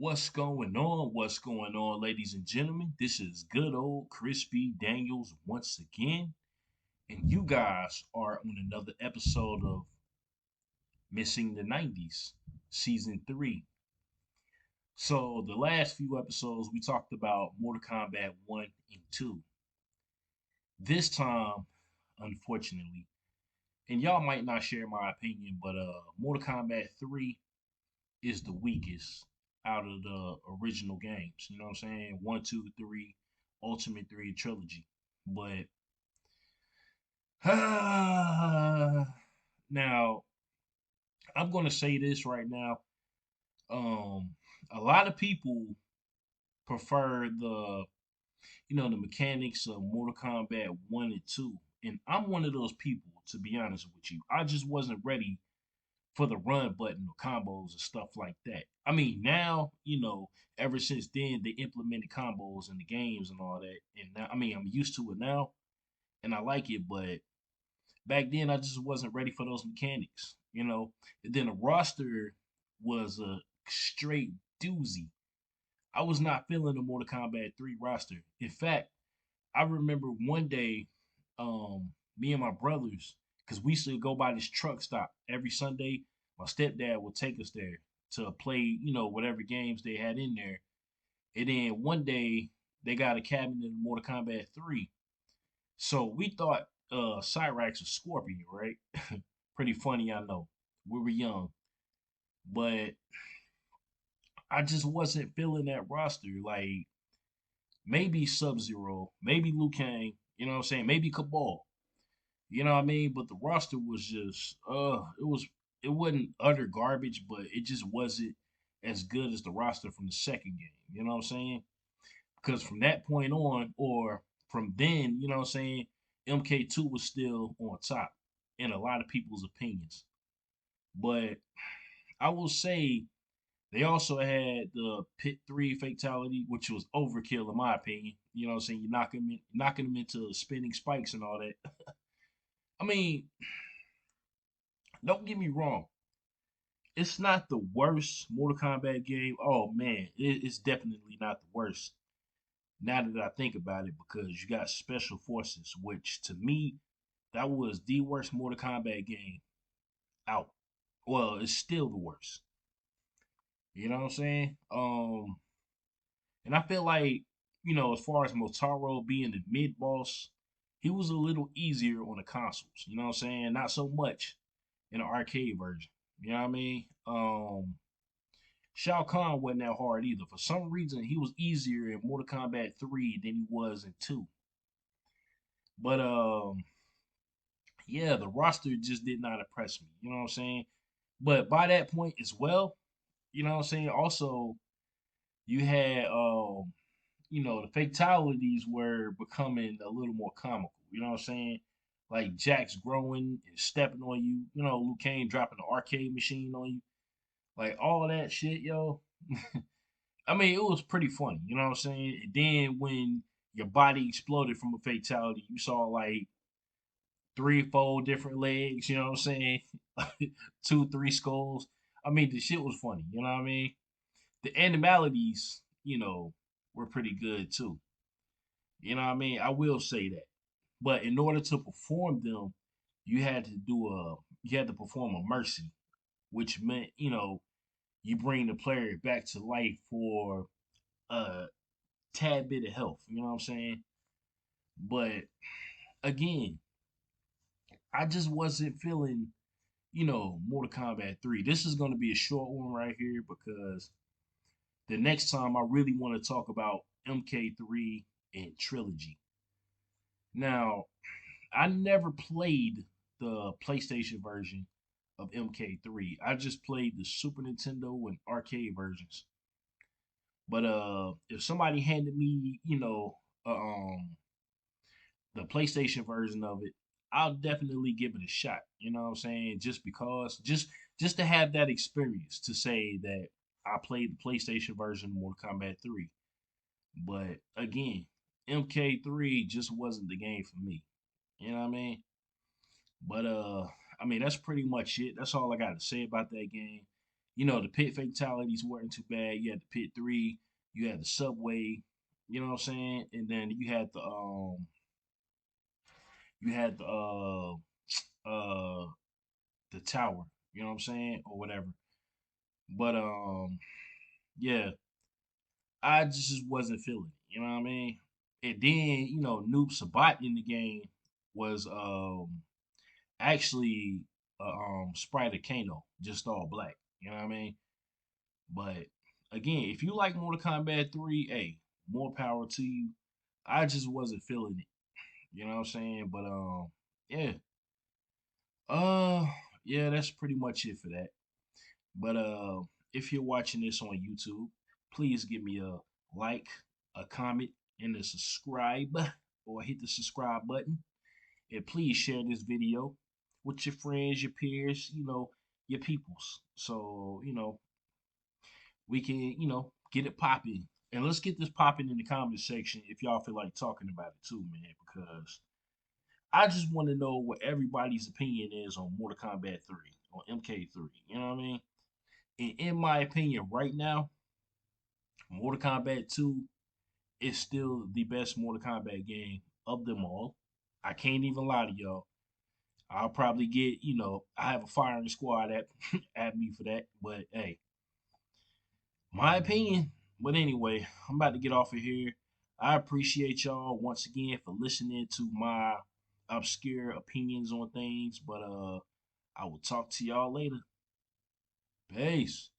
What's going on? What's going on, ladies and gentlemen? This is good old Crispy Daniels once again, and you guys are on another episode of Missing the 90s, Season 3. So, the last few episodes, we talked about Mortal Kombat 1 and 2. This time, unfortunately, and y'all might not share my opinion, but Mortal Kombat 3 is the weakest out of the original games. You know what I'm saying? One, two, three, Ultimate 3 trilogy. But now I'm gonna say this right now. Um, a lot of people prefer the mechanics of Mortal Kombat 1 and 2. And I'm one of those people, to be honest with you. I just wasn't ready for the run button or combos and stuff like that. I mean, now, ever since then, they implemented combos in the games and all that. And now, I mean, I'm used to it now and I like it, but back then I just wasn't ready for those mechanics. And then the roster was a straight doozy. I was not feeling the Mortal Kombat 3 roster. In fact, I remember one day, me and my brothers, because we used to go by this truck stop every Sunday. My stepdad would take us there to play, whatever games they had in there. And then one day they got a cabinet in Mortal Kombat 3. So we thought Cyrax was Scorpion, right? Pretty funny, I know. We were young. But I just wasn't feeling that roster. Like maybe Sub Zero, maybe Liu Kang, you know what I'm saying? Maybe Cabal. You know what I mean? But the roster was just it wasn't utter garbage, but it just wasn't as good as the roster from the second game. You know what I'm saying? Because from that point on, or from then, you know what I'm saying, MK2 was still on top in a lot of people's opinions. But I will say they also had the Pit 3 fatality, which was overkill in my opinion. You know what I'm saying? You're knocking them into spinning spikes and all that. I mean, don't get me wrong. It's not the worst Mortal Kombat game. Oh man, it's definitely not the worst. Now that I think about it, because you got Special Forces, which to me that was the worst Mortal Kombat game out. Well, it's still the worst. You know what I'm saying? And I feel like as far as Motaro being the mid boss, he was a little easier on the consoles. You know what I'm saying? Not so much in the arcade version. You know what I mean? Shao Kahn wasn't that hard either. For some reason, he was easier in Mortal Kombat 3 than he was in 2. But yeah, the roster just did not impress me. You know what I'm saying? But by that point as well, you know what I'm saying? Also, you had the fatalities were becoming a little more comical. You know what I'm saying? Like Jax growing and stepping on you. Liu Kang dropping the arcade machine on you. Like all that shit, yo. I mean, it was pretty funny, you know what I'm saying? And then when your body exploded from a fatality, you saw like three, four different legs, you know what I'm saying? Two, three skulls. I mean, the shit was funny, you know what I mean? The animalities, were pretty good too. You know what I mean? I will say that. But in order to perform them, you had to perform a mercy, which meant, you bring the player back to life for a tad bit of health. You know what I'm saying? But again, I just wasn't feeling, Mortal Kombat 3. This is going to be a short one right here because the next time I really want to talk about MK3 and Trilogy. Now, I never played the PlayStation version of MK3. I just played the Super Nintendo and arcade versions. But if somebody handed me, the PlayStation version of it, I'll definitely give it a shot. You know what I'm saying? Just because, just to have that experience to say that I played the PlayStation version of Mortal Kombat 3. But again, MK3 just wasn't the game for me. You know what I mean? But I mean that's pretty much it. That's all I got to say about that game. The pit fatalities weren't too bad. You had the pit three, you had the subway, you know what I'm saying? And then you had the tower, you know what I'm saying? Or whatever. But yeah, I just wasn't feeling it, you know what I mean? And then, Noob Sabat in the game was actually Sprite of Kano, just all black. You know what I mean? But again, if you like Mortal Kombat 3, hey, more power to you. I just wasn't feeling it. You know what I'm saying? But yeah. Uh yeah, that's pretty much it for that. But if you're watching this on YouTube, please give me a like, a comment, and a subscribe, or hit the subscribe button. And please share this video with your friends, your peers, your peoples. So, we can, get it popping. And let's get this popping in the comment section if y'all feel like talking about it too, man, because I just want to know what everybody's opinion is on Mortal Kombat 3, on MK3. You know what I mean? And in my opinion, right now, Mortal Kombat 2 is still the best Mortal Kombat game of them all. I can't even lie to y'all. I'll probably get, I have a firing squad at at me for that. But hey, my opinion. But anyway, I'm about to get off of here. I appreciate y'all once again for listening to my obscure opinions on things. But I will talk to y'all later. Peace.